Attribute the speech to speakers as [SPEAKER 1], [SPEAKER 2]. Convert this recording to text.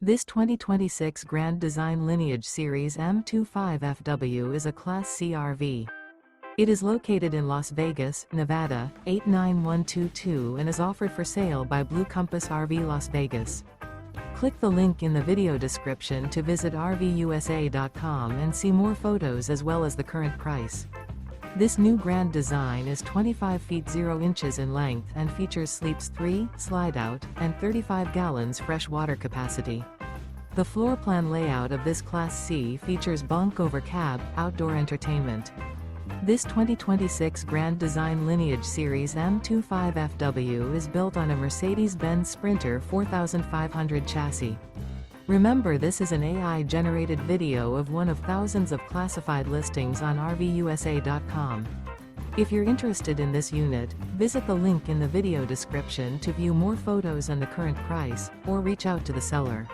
[SPEAKER 1] This 2026 Grand Design Lineage Series M25FW is a Class C RV. It is located in Las Vegas, Nevada, 89122 and is offered for sale by Blue Compass RV Las Vegas. Click the link in the video description to visit RVUSA.com and see more photos as well as the current price. This new Grand Design is 25 feet 0 inches in length and features sleeps 3, Slideout, and 35 gallons fresh water capacity. The floor plan layout of this Class C features Bunk Over Cab, outdoor entertainment. This 2026 Grand Design Lineage Series M25FW is built on a Mercedes-Benz Sprinter 4500 chassis. Remember, this is an AI-generated video of one of thousands of classified listings on RVUSA.com. If you're interested in this unit, visit the link in the video description to view more photos and the current price, or reach out to the seller.